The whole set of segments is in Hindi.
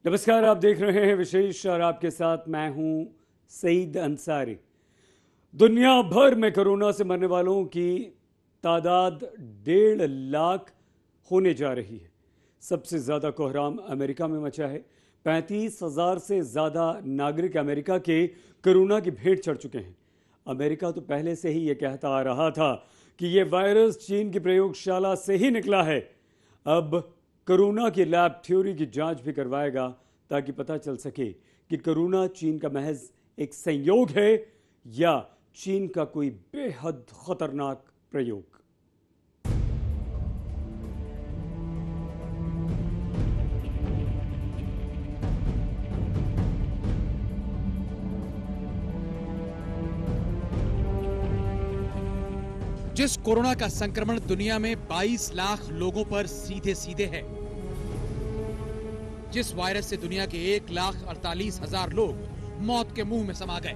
नमस्कार, आप देख रहे हैं विशेष और आपके साथ मैं हूं सईद अंसारी। दुनिया भर में कोरोना से मरने वालों की तादाद 1.5 लाख होने जा रही है। सबसे ज़्यादा कोहराम अमेरिका में मचा है। 35,000 से ज़्यादा नागरिक अमेरिका के कोरोना की भेंट चढ़ चुके हैं। अमेरिका तो पहले से ही ये कहता आ रहा था कि ये वायरस चीन की प्रयोगशाला से ही निकला है। अब कोरोना की लैब थ्योरी की जांच भी करवाएगा ताकि पता चल सके कि कोरोना चीन का महज एक संयोग है या चीन का कोई बेहद खतरनाक प्रयोग। जिस कोरोना का संक्रमण दुनिया में 22 लाख लोगों पर सीधे सीधे है, जिस वायरस से दुनिया के 1,48,000 लोग मौत के मुंह में समा गए,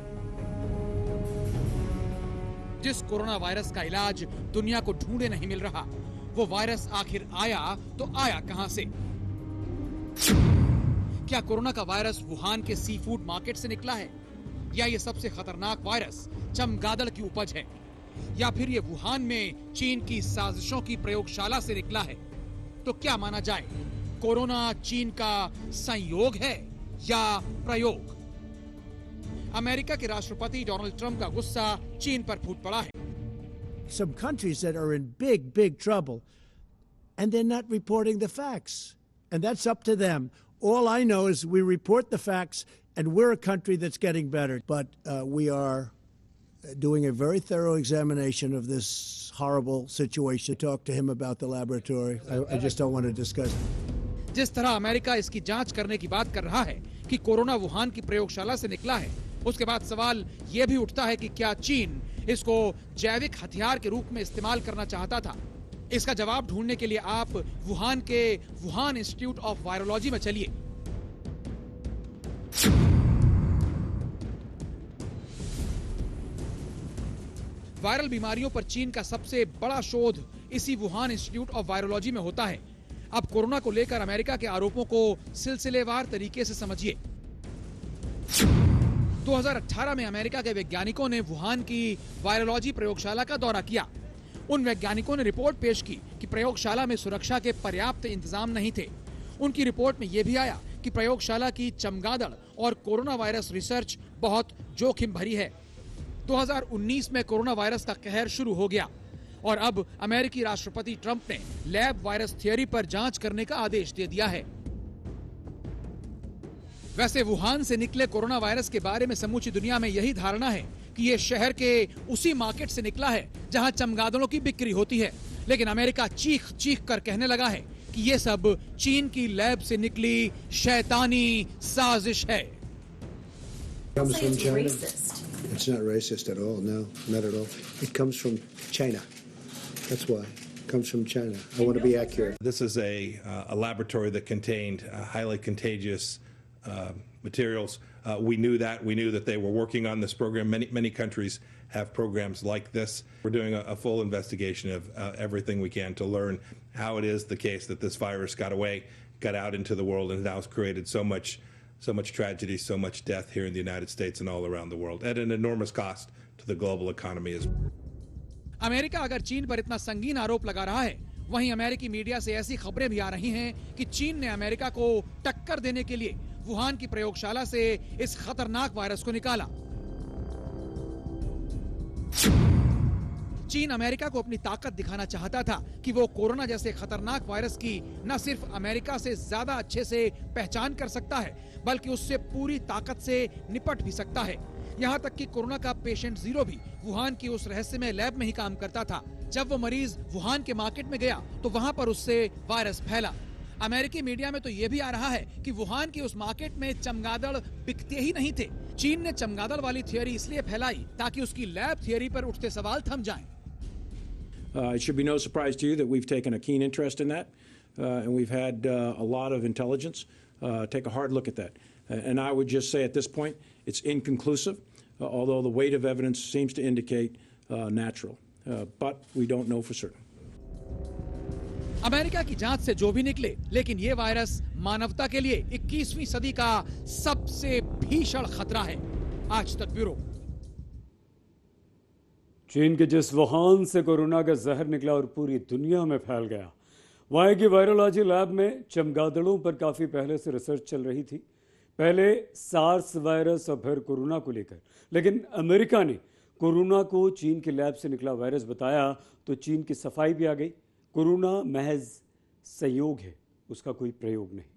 जिस कोरोना वायरस का इलाज दुनिया को ढूंढे नहीं मिल रहा, वो वायरस आखिर आया तो आया कहां से? क्या कोरोना का वायरस वुहान के सी फूड मार्केट से निकला है, या ये सबसे खतरनाक वायरस चमगादड़ की उपज है, या फिर ये वुहान में चीन की साजिशों की प्रयोगशाला से निकला है? तो क्या माना जाए, कोरोना चीन का संयोग है या प्रयोग? अमेरिका के राष्ट्रपति डोनाल्ड ट्रंप का गुस्सा चीन पर फूट पड़ा है। Some countries that are in big trouble, and they're not reporting the facts, and that's up to them. All I know is we report the facts, and we're a country that's getting better. But we are doing a very thorough examination of this horrible situation. Talk to him about the laboratory. I just don't want to discuss it. जिस तरह अमेरिका इसकी जांच करने की बात कर रहा है कि कोरोना वुहान की प्रयोगशाला से निकला है, उसके बाद सवाल यह भी उठता है कि क्या चीन इसको जैविक हथियार के रूप में इस्तेमाल करना चाहता था? इसका जवाब ढूंढने के लिए आप वुहान के वुहान इंस्टीट्यूट ऑफ वायरोलॉजी में चलिए। वायरल बीमारियों पर चीन का सबसे बड़ा शोध इसी वुहान इंस्टीट्यूट ऑफ वायरोलॉजी में होता है। अब कोरोना को लेकर अमेरिका के आरोपों को सिलसिलेवार तरीके से समझिए। 2018 में अमेरिका के वैज्ञानिकों ने वुहान की वायरोलॉजी प्रयोगशाला का दौरा किया। उन वैज्ञानिकों ने रिपोर्ट पेश की कि प्रयोगशाला में सुरक्षा के पर्याप्त इंतजाम नहीं थे। उनकी रिपोर्ट में यह भी आया कि प्रयोगशाला की चमगादड़ और कोरोना वायरस रिसर्च बहुत जोखिम भरी है। 2019 में कोरोना वायरस का कहर शुरू हो गया और अब अमेरिकी राष्ट्रपति ट्रंप ने लैब वायरस थियरी पर जांच करने का आदेश दे दिया है। वैसे वुहान से निकले कोरोना वायरस के बारे में समूची दुनिया में यही धारणा है कि ये शहर के उसी मार्केट से निकला है जहां चमगादड़ों की बिक्री होती है। लेकिन अमेरिका चीख चीख कर कहने लगा है कि ये सब चीन की लैब से निकली शैतानी साजिश है। It's not racist at all. No, not at all. It comes from China. That's why. It comes from China. I want to be accurate. This is a laboratory that contained highly contagious materials. We knew that. We knew that they were working on this program. Many countries have programs like this. We're doing a full investigation of everything we can to learn how it is the case that this virus got away, got out into the world, and now has created so much tragedy, so much death here in the United States and all around the world, at an enormous cost to the global economy as well. America अगर चीन पर इतना संगीन आरोप लगा रहा है, वहीं अमेरिकी मीडिया से ऐसी खबरें भी आ रही हैं कि चीन ने अमेरिका को टक्कर देने के लिए वुहान की प्रयोगशाला से इस खतरनाक वायरस को निकाला। चीन अमेरिका को अपनी ताकत दिखाना चाहता था कि वो कोरोना जैसे खतरनाक वायरस की न सिर्फ अमेरिका से ज्यादा अच्छे से पहचान कर सकता है, बल्कि उससे पूरी ताकत से निपट भी सकता है। यहाँ तक कि कोरोना का पेशेंट जीरो भी वुहान की उस रहस्यमय लैब में ही काम करता था। जब वो मरीज वुहान के मार्केट में गया तो वहां पर उससे वायरस फैला। अमेरिकी मीडिया में तो ये भी आ रहा है कि वुहान की उस मार्केट में चमगादड़ बिकते ही नहीं थे। चीन ने चमगादड़ वाली थियरी इसलिए फैलाई ताकि उसकी लैब थियरी पर उठते सवाल थम जाएं। It should be no surprise to you that we've taken a keen interest in that, and we've had a lot of intelligence take a hard look at that. And I would just say at this point, it's inconclusive, although the weight of evidence seems to indicate natural. But we don't know for certain. America की जांच से जो भी निकले, लेकिन ये वायरस मानवता के लिए 21वीं सदी का सबसे भीषण खतरा है। आज तक ब्यूरो। चीन के जिस वुहान से कोरोना का जहर निकला और पूरी दुनिया में फैल गया, वहाँ की वायरोलॉजी लैब में चमगादड़ों पर काफ़ी पहले से रिसर्च चल रही थी। पहले सार्स वायरस और फिर कोरोना को लेकर, लेकिन अमेरिका ने कोरोना को चीन के लैब से निकला वायरस बताया तो चीन की सफाई भी आ गई। कोरोना महज संयोग है, उसका कोई प्रयोग नहीं।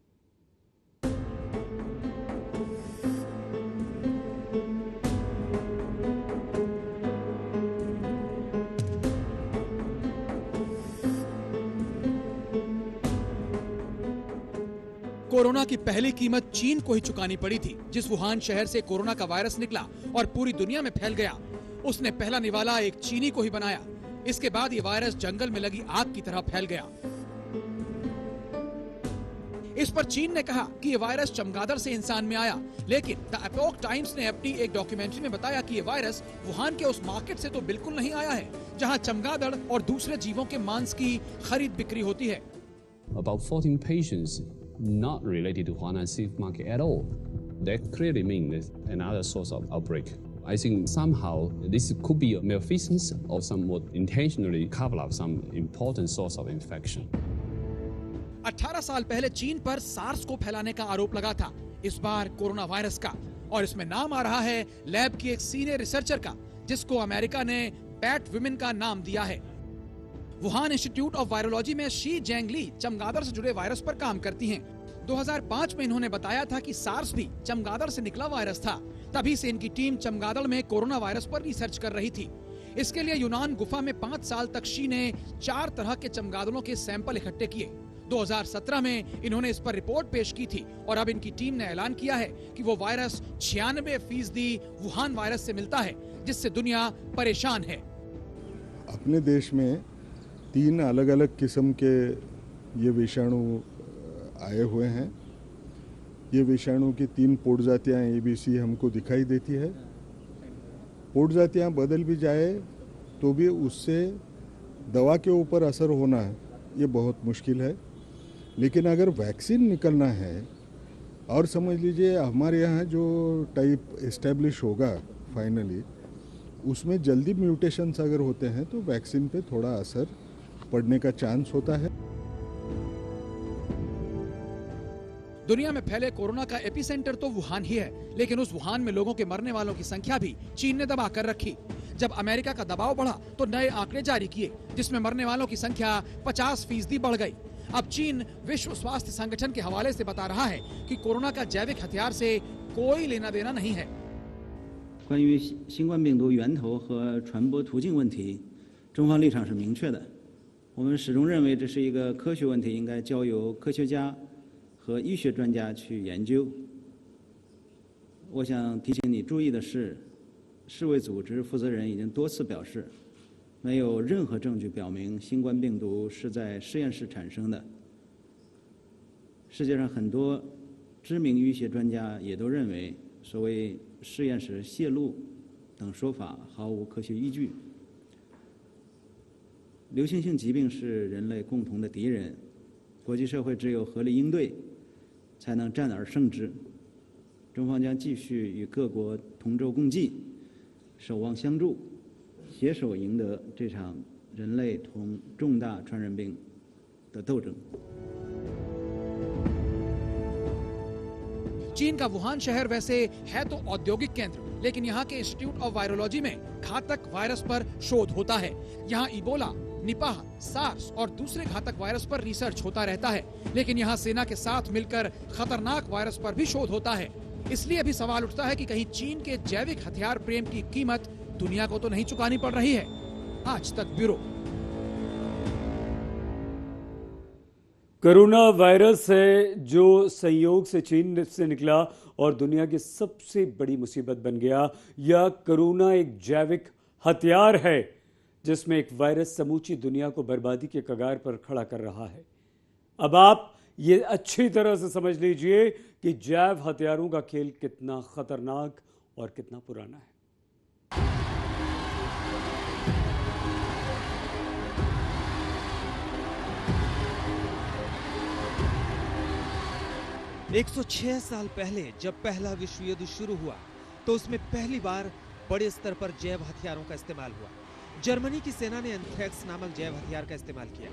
कोरोना की पहली कीमत चीन को ही चुकानी पड़ी थी। जिस वुहान शहर से कोरोना का वायरस निकला और पूरी दुनिया में फैल गया, उसने पहला निवाला एक चीनी को ही बनाया। इसके बाद ये वायरस जंगल में लगी आग की तरह फैल गया। इस पर चीन ने कहा कि ये वायरस चमगादड़ से इंसान में आया, लेकिन द एपोक टाइम्स ने अपनी एक डॉक्यूमेंट्री में बताया कि ये वायरस वुहान के उस मार्केट से तो बिल्कुल नहीं आया है जहां चमगादड़ और दूसरे जीवों के मांस की खरीद बिक्री होती है। About 14 patients not related to Huanan Seafood Market at all. That clearly means another source of outbreak. I think somehow this could be a malfeasance or somewhat intentionally cover up some important source of infection. 18 साल पहले चीन पर सार्स को फैलाने का आरोप लगा था, इस बार कोरोना वायरस का, और इसमें नाम आ रहा है लैब की एक सीनियर रिसर्चर का, जिसको अमेरिका ने बैट वुमेन का नाम दिया है। वुहान इंस्टीट्यूट ऑफ वायरोलॉजी में शी जेंगली चमगादड़ से जुड़े वायरस पर काम करती हैं। 2005 में इन्होंने बताया था कि सार्स भी चमगादड़ से निकला वायरस था। तभी से इनकी टीम चमगादड़ में कोरोना वायरस पर रिसर्च कर रही थी। इसके लिए यूनान गुफा में 5 साल तक शी ने 4 तरह के चमगादड़ों के सैंपल इकट्ठे किए। 2017 में इन्होंने इस पर रिपोर्ट पेश की थी और अब इनकी टीम ने ऐलान किया है कि वो वायरस 96% वुहान वायरस से मिलता है, जिससे दुनिया परेशान है। अपने देश में 3 अलग अलग किस्म के ये विषाणु आए हुए हैं। ये विषाणु की 3 प्रजातियां ABC हमको दिखाई देती है। प्रजातियां बदल भी जाए तो भी उससे दवा के ऊपर असर होना ये बहुत मुश्किल है। लेकिन अगर वैक्सीन निकलना है और समझ लीजिए हमारे यहाँ जो टाइप इस्टेब्लिश होगा फाइनली, उसमें जल्दी म्यूटेशंस अगर होते हैं तो वैक्सीन पे थोड़ा असर पड़ने का चांस होता है। दुनिया में फैले कोरोना का एपिसेंटर तो वुहान ही है, लेकिन उस वुहान में लोगों के मरने वालों की संख्या भी चीन ने दबा कर रखी। जब अमेरिका का दबाव बढ़ा तो नए आंकड़े जारी किए, जिसमें मरने वालों की संख्या 50% बढ़ गई। अब चीन विश्व स्वास्थ्य संगठन के हवाले से बता रहा है कि कोरोना का जैविक हथियार से कोई लेना देना नहीं है। 关于新冠病毒源头和传播途径问题，中方立场是明确的。我们始终认为这是一个科学问题，应该交由科学家和医学专家去研究。我想提醒你注意的是，世卫组织负责人已经多次表示，没有任何证据表明新冠病毒是在实验室产生的。世界上很多知名医学专家也都认为，所谓实验室泄露等说法毫无科学依据。流行性疾病是人类共同的敌人，国际社会只有合力应对，才能战而胜之。中方将继续与各国同舟共济，守望相助，携手赢得这场人类同重大传染病的斗争。 चीन का वुहान शहर वैसे है तो औद्योगिक केंद्र, लेकिन यहाँ के इंस्टीट्यूट ऑफ वायरोलॉजी में घातक वायरस पर शोध होता है। यहाँ इबोला, निपाह, सार्स और दूसरे घातक वायरस पर रिसर्च होता रहता है। लेकिन यहाँ सेना के साथ मिलकर खतरनाक वायरस पर भी शोध होता है। इसलिए भी सवाल उठता है कि कहीं चीन के जैविक हथियार प्रेम की कीमत दुनिया को तो नहीं चुकानी पड़ रही है। आज तक ब्यूरो। कोरोना वायरस है जो संयोग से चीन से निकला और दुनिया की सबसे बड़ी मुसीबत बन गया, या कोरोना एक जैविक हथियार है जिसमें एक वायरस समूची दुनिया को बर्बादी के कगार पर खड़ा कर रहा है। अब आप ये अच्छी तरह से समझ लीजिए कि जैव हथियारों का खेल कितना खतरनाक और कितना पुराना है। 106 साल पहले जब पहला विश्व युद्ध शुरू हुआ तो उसमें पहली बार बड़े स्तर पर जैव हथियारों का इस्तेमाल हुआ। जर्मनी की सेना ने एंथ्रेक्स नामक जैव हथियार का इस्तेमाल किया।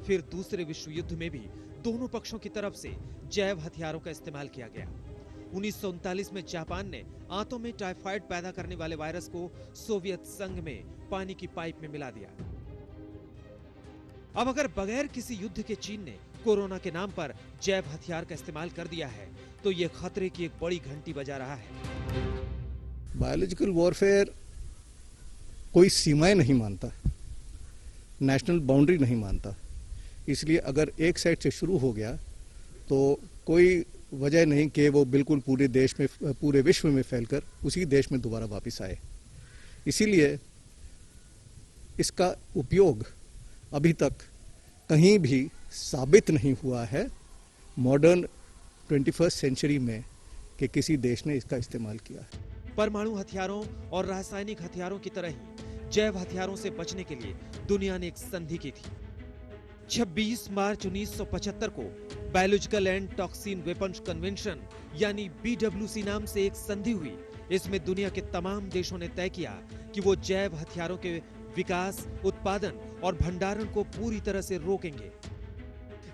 फिर दूसरे विश्व युद्ध में भी दोनों पक्षों की तरफ से जैव हथियारों का इस्तेमाल किया गया। 1939 में जापान ने आंतों में टाइफाइड पैदा करने वाले वायरस को सोवियत संघ में पानी की पाइप में मिला दिया। अब अगर बगैर किसी युद्ध के चीन ने कोरोना के नाम पर जैव हथियार का इस्तेमाल कर दिया है तो यह खतरे की एक बड़ी घंटी बजा रहा है। बायोलॉजिकल वॉरफेयर कोई सीमाएं नहीं मानता, नेशनल बाउंड्री नहीं मानता, इसलिए अगर एक साइड से शुरू हो गया तो कोई वजह नहीं कि वो बिल्कुल पूरे देश में, पूरे विश्व में फैलकर उसी देश में दोबारा वापस आए। इसीलिए इसका उपयोग अभी तक कहीं भी साबित नहीं हुआ है मॉडर्न 21st सेंचुरी में कि किसी देश ने इसका इस्तेमाल किया है। परमाणु हथियारों और रासायनिक हथियारों की तरह ही जैव हथियारों से बचने के लिए दुनिया ने एक संधि की थी। 26 मार्च 1975 को biological and toxin weapons convention यानी BWC नाम से एक संधि हुई। इसमें दुनिया के तमाम देशों ने तय किया कि वो जैव हथियारों के विकास, उत्पादन और भंडारण को पूरी तरह से रोकेंगे।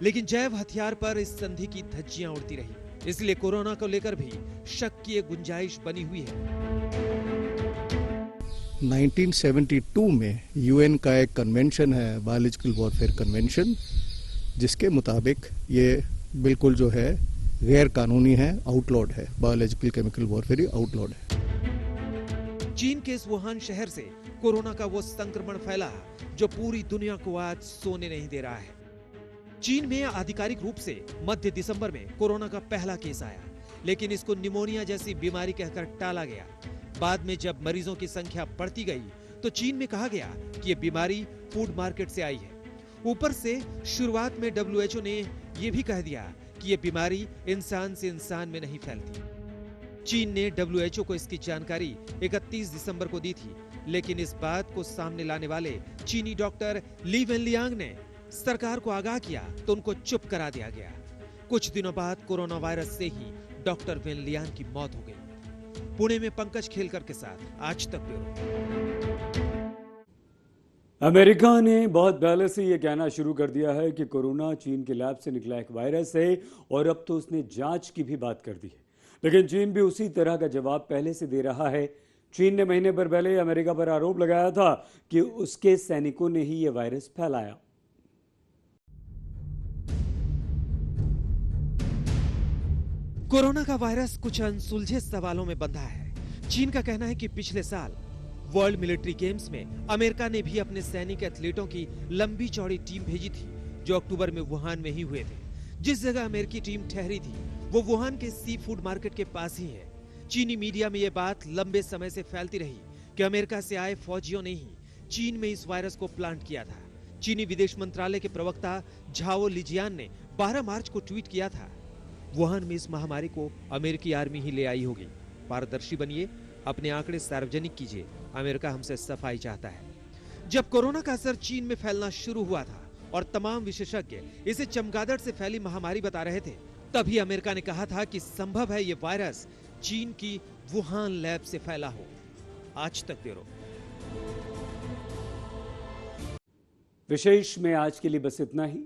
लेकिन जैव हथियार पर इस संधि की धज्जियां उड़ती रही, इसलिए कोरोना को लेकर भी शक की एक गुंजाइश बनी हुई है। 1972 में UN का एक कन्वेंशन है, बायोलॉजिकल वॉरफेयर कन्वेंशन, जिसके मुताबिक ये बिल्कुल जो है गैर कानूनी है, आउटलॉड है। बायोलॉजिकल केमिकल वॉरफेयर आउटलॉड है। चीन के इस वुहान शहर से कोरोना का वो संक्रमण फैला जो पूरी दुनिया को आज सोने नहीं दे रहा है। चीन में आधिकारिक रूप से मध्य दिसंबर में कोरोना का पहला केस आया, लेकिन इसको निमोनिया जैसी बीमारी कहकर टाला गया। बाद में जब मरीजों की संख्या बढ़ती गई तो चीन में कहा गया कि ये बीमारी फूड मार्केट से आई है। ऊपर से शुरुआत में WHO ने यह भी कह दिया कि ये बीमारी इंसान से इंसान में नहीं फैलती। चीन ने WHO को इसकी जानकारी 31 दिसंबर को दी थी, लेकिन इस बात को सामने लाने वाले चीनी डॉक्टर ली वेनलियांग ने सरकार को आगाह किया तो उनको चुप करा दिया गया। कुछ दिनों बाद कोरोना वायरस से ही डॉक्टर वेनलियांग की मौत हो गई। पुणे में पंकज खेलकर के साथ आज तक ब्यूरो। अमेरिका ने बहुत पहले से यह कहना शुरू कर दिया है कि कोरोना चीन के लैब से निकला एक वायरस है और अब तो उसने जांच की भी बात कर दी है, लेकिन चीन भी उसी तरह का जवाब पहले से दे रहा है। चीन ने महीने भर पहले अमेरिका पर आरोप लगाया था कि उसके सैनिकों ने ही यह वायरस फैलाया। कोरोना का वायरस कुछ अनसुलझे सवालों में बंधा है। चीन का कहना है कि पिछले साल वर्ल्ड मिलिट्री गेम्स में अमेरिका ने भी अपने सैनिक एथलीटों की लंबी चौड़ी टीम भेजी थी, जो अक्टूबर में वुहान में ही हुए थे। जिस जगह अमेरिकी टीम ठहरी थी वो वुहान के सी फूड मार्केट के पास ही है। चीनी मीडिया में यह बात लंबे समय से फैलती रही कि अमेरिका से आए फौजियों ने ही चीन में इस वायरस को प्लांट किया था। चीनी विदेश मंत्रालय के प्रवक्ता झाओ लिजियान ने 12 मार्च को ट्वीट किया था, वुहान में इस महामारी को अमेरिकी आर्मी ही ले आई होगी। पारदर्शी बनिए, अपने आंकड़े सार्वजनिक कीजिए, अमेरिका हमसे सफाई चाहता है। जब कोरोना का असर चीन में फैलना शुरू हुआ था और तमाम विशेषज्ञ इसे चमगादड़ से फैली महामारी बता रहे थे, तभी अमेरिका ने कहा था कि संभव है ये वायरस चीन की वुहान लैब से फैला हो। आज तक ब्यूरो। विशेष में आज के लिए बस इतना ही।